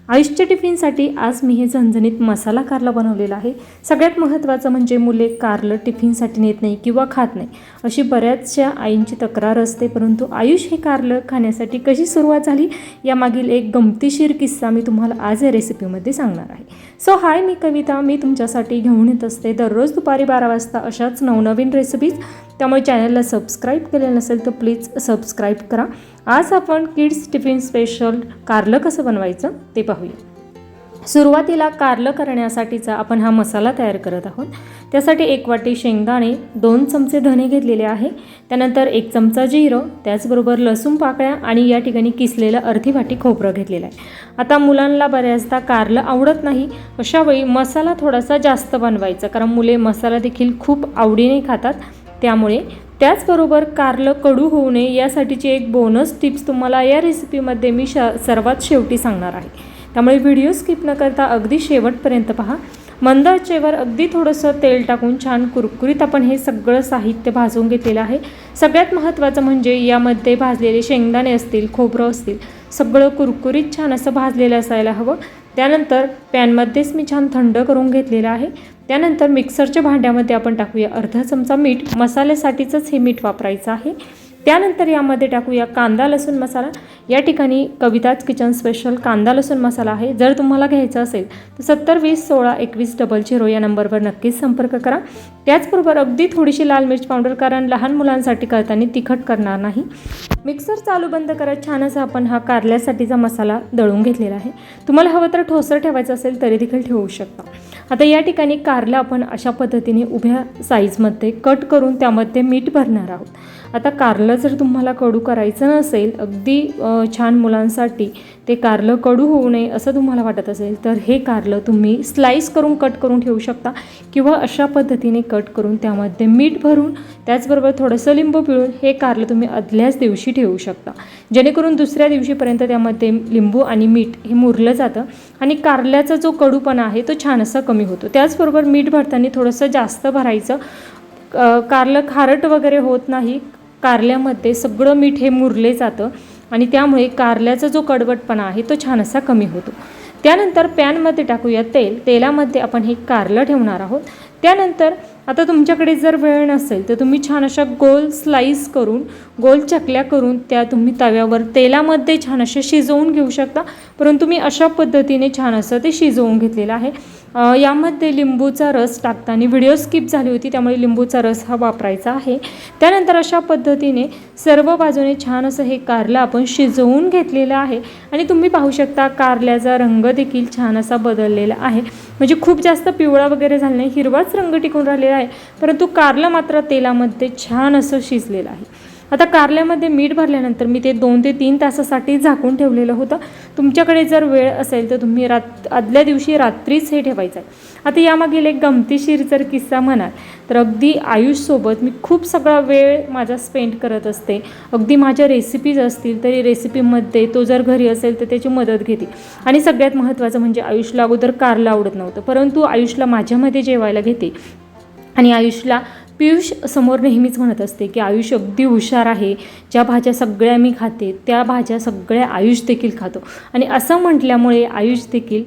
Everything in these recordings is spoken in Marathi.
आयुषच्या टिफिनसाठी आज मी हे झणझणीत मसाला कारला बनवलेला आहे। सगळ्यात महत्त्वाचं म्हणजे मुले कारलं टिफिनसाठी नेत नाही किंवा खात नाही अशी बऱ्याचशा आईंची तक्रार असते, परंतु आयुष हे कारलं खाण्यासाठी कशी सुरुवात झाली यामागील एक गमतीशीर किस्सा मी तुम्हाला आज या रेसिपीमध्ये सांगणार आहे। सो हाय, मी कविता, मी तुमच्यासाठी घेऊन येत असते दररोज दुपारी 12 वाजता अशाच नवनवीन रेसिपीज। त्यामुळे चॅनलला सबस्क्राईब केलेलं नसेल तर प्लीज सबस्क्राईब करा। आज आपण किड्स टिफिन स्पेशल कारलं कसं बनवायचं ते पाहूया। सुरुवातीला कारलं करण्यासाठीचा आपण हा मसाला तयार करत आहोत। त्यासाठी 1 वाटी शेंगदाणे, 2 चमचे धणे घेतलेले आहे, त्यानंतर 1 चमचा जिरं, त्याचबरोबर लसूण पाकळ्या आणि या ठिकाणी किसलेलं अर्धी वाटी खोबरं घेतलेलं आहे। आता मुलांना बऱ्याचदा कारलं आवडत नाही, अशा वेळी मसाला थोडासा जास्त बनवायचा, कारण मुले मसाला देखील खूप आवडीने खातात। त्यामुळे त्याचबरोबर कारलं कडू होऊ नये यासाठीची एक बोनस टिप्स तुम्हाला या रेसिपीमध्ये मी सर्वात शेवटी सांगणार आहे। त्यामुळे व्हिडिओ स्किप न करता अगदी शेवटपर्यंत पहा। मंद आचेवर अगदी थोडंसं तेल टाकून छान कुरकुरीत आपण हे सगळं साहित्य भाजून घेतलेलं आहे। सगळ्यात महत्त्वाचं म्हणजे यामध्ये भाजलेले शेंगदाणे असतील, खोबरं असतील, सगळं कुरकुरीत छान असं भाजलेलं असायला हवं। त्यानंतर पॅनमध्येच मी छान थंड करून घेतलेलं आहे। त्यानंतर मिक्सरच्या भांड्यामध्ये आपण टाकूया अर्धा चमचा मीठ, मसाल्यासाठीचंच हे मीठ वापरायचं आहे। त्यानंतर यामध्ये टाकूया कांदा लसूण मसाला। या ठिकाणी कविताज किचन स्पेशल कांदा लसूण मसाला आहे। जर तुम्हाला घ्यायचा असेल तर 70 20 16 21 00 या नंबरवर नक्कीच संपर्क करा। त्याचबरोबर अगदी थोडीशी लाल मिर्च पावडर, कारण लहान मुलांसाठी करताना तिखट करणार नाही। मिक्सर चालू बंद करत छान असा आपण हा कारल्यासाठीचा मसाला दळून घेतलेला आहे। तुम्हाला हवं तर ठोसर ठेवायचं असेल तरी देखील ठेवू शकता। आता या ठिकाणी कारला आपण अशा पद्धतीने उभ्या साईजमध्ये कट करून त्यामध्ये मीठ भरणार आहोत। आता कारलं जर तुम्हाला कडू करायचं नसेल, अगदी छान मुलांसाठी ते कारलं कडू होऊ नये असं तुम्हाला वाटत असेल तर हे कारलं तुम्ही स्लाइस करून कट करून ठेवू शकता, किंवा अशा पद्धतीने कट करून त्यामध्ये मीठ भरून त्याचबरोबर थोडंसं लिंबू पिळून हे कारलं तुम्ही आदल्याच दिवशी ठेवू शकता, जेणेकरून दुसऱ्या दिवशीपर्यंत त्यामध्ये लिंबू आणि मीठ हे मुरलं जातं आणि कारल्याचा जो कडूपणा आहे तो छान असा कमी होतो। त्याचबरोबर मीठ भरताना थोडंसं जास्त भरायचं, कारलं खारट वगैरे होत नाही, कारल्यामध्ये सगळं मीठ हे मुरले जातं आणि त्यामुळे कारल्याचा जो कडवटपणा आहे तो छान असा कमी होतो। त्यानंतर पॅनमध्ये टाकूया तेल, तेलामध्ये आपण हे कारलं ठेवणार आहोत। त्यानंतर आता तुमच्याकडे जर वेळ नसेल तर तुम्ही छान अशा गोल स्लाइस करून, गोल चकल्या करून त्या तुम्ही तव्यावर तेलामध्ये छान असे शिजवून घेऊ शकता, परंतु मी अशा पद्धतीने छान असं ते शिजवून घेतलेलं आहे। यामध्ये लिंबूचा रस टाकताना व्हिडिओ स्किप झाली होती, त्यामुळे लिंबूचा रस हा वापरायचा आहे। त्यानंतर अशा पद्धतीने सर्व बाजूने छान असं हे कारलं आपण शिजवून घेतलेलं आहे आणि तुम्ही पाहू शकता कारल्याचा रंग देखील छान असा बदललेला आहे, म्हणजे खूप जास्त पिवळा वगैरे झाला नाही, हिरवाच रंग टिकून राहिलेला आहे, परंतु कारलं मात्र तेलामध्ये छान असं शिजलेलं आहे। आता कारल्यामध्ये मीठ भरल्यानंतर मी ते 2 ते 3 तासासाठी झाकून ठेवलेलं होतं। तुमच्याकडे जर वेळ असेल तर तुम्ही आदल्या दिवशी रात्रीच हे ठेवायचं आहे। आता यामागील एक गमतीशीर जर किस्सा म्हणाल तर अगदी आयुषसोबत मी खूप सगळा वेळ माझा स्पेंड करत असते। अगदी माझ्या रेसिपीज असतील तरी रेसिपीमध्ये तो जर घरी असेल तर त्याची मदत घेते। आणि सगळ्यात महत्त्वाचं म्हणजे आयुषला अगोदर कारलं आवडत नव्हतं, परंतु आयुषला माझ्यामध्ये जेवायला घेते आणि आयुषला पियुष समोर नेहमीच म्हणत असते की आयुष अगदी हुशार आहे, ज्या भाज्या सगळ्या मी खाते त्या भाज्या सगळ्या आयुष देखील खातो, आणि असं म्हटल्यामुळे आयुष देखील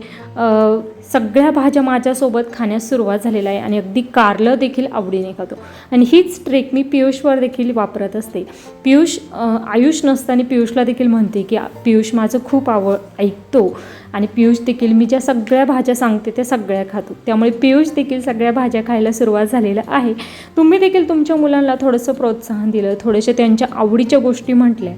सगळ्या भाज्या माझ्यासोबत खाण्यास सुरुवात झालेला आहे आणि अगदी कारलं देखील आवडीने खातो। आणि हीच ट्रिक मी पियुषवर देखील वापरत असते। आयुष नसताना पियुषला देखील म्हणते की पियुष माझं खूप ऐकतो आणि पियुष देखील मी ज्या सगळ्या भाज्या सांगते त्या सगळ्या खातो, त्यामुळे पियुष देखील सगळ्या भाज्या खायला सुरुवात झालेलं आहे। तुम्ही देखील तुमच्या मुलांना थोडंसं प्रोत्साहन दिलं, थोडेसे त्यांच्या आवडीच्या गोष्टी म्हटल्या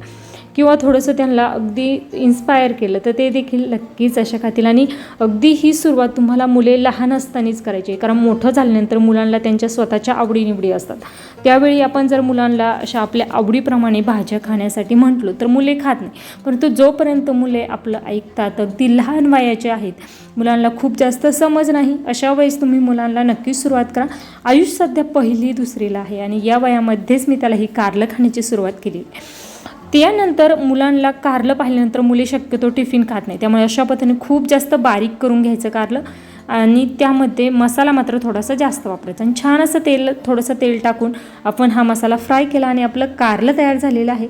किंवा थोडंसं त्यांना अगदी इन्स्पायर केलं तर ते देखील नक्कीच अशा खातील। आणि अगदी ही सुरुवात तुम्हाला मुले लहान असतानाच करायची आहे, कारण मोठं झाल्यानंतर मुलांना त्यांच्या स्वतःच्या आवडीनिवडी असतात, त्यावेळी आपण जर मुलांना अशा आपल्या आवडीप्रमाणे भाज्या खाण्यासाठी म्हटलो तर मुले खात नाही, परंतु जोपर्यंत मुले आपलं ऐकतात, अगदी लहान वयाचे आहेत, मुलांना खूप जास्त समज नाही, अशा वेळेस तुम्ही मुलांना नक्कीच सुरुवात करा। आयुष सध्या 1ली 2रीला आहे आणि या वयामध्येच मी त्याला ही कारलं खाण्याची सुरुवात केली। त्यानंतर मुलांना कारलं पाहिल्यानंतर मुले शक्यतो टिफिन खात नाही, त्यामुळे अशा पद्धतीने खूप जास्त बारीक करून घ्यायचं कारलं आणि त्यामध्ये मसाला मात्र थोडासा जास्त वापरायचा आणि छान असं थोडंसं तेल टाकून आपण हा मसाला फ्राय केला आणि आपलं कारलं तयार झालेलं आहे।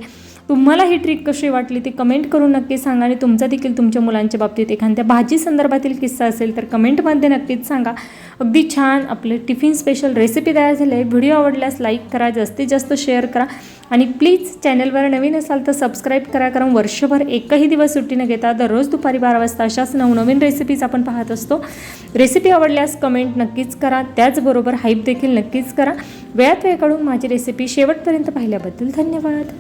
तुम्हाला ही ट्रिक कशी वाटली ती कमेंट करून नक्की सांगा आणि तुमचा देखील तुमच्या मुलांच्या बाबतीत एखाद्या भाजी संदर्भातील किस्सा असेल तर कमेंटमध्ये नक्कीच सांगा. अगदी छान आपले टिफिन स्पेशल रेसिपी तयार झाली आहे. व्हिडिओ आवडल्यास लाईक करा, जास्तीत जास्त शेअर करा आणि प्लीज चॅनलवर नवीन असाल तर सबस्क्राईब करा, कारण वर्षभर एकही दिवस सुट्टी न घेता दररोज दुपारी 12 वाजता अशाच नवनवीन रेसिपीज आपण पाहत असतो. रेसिपी आवडल्यास कमेंट नक्कीच करा, त्याचबरोबर हाईप देखील नक्कीच करा. वेळात वेळ काढून माझी रेसिपी शेवटपर्यंत पाहिल्याबद्दल धन्यवाद.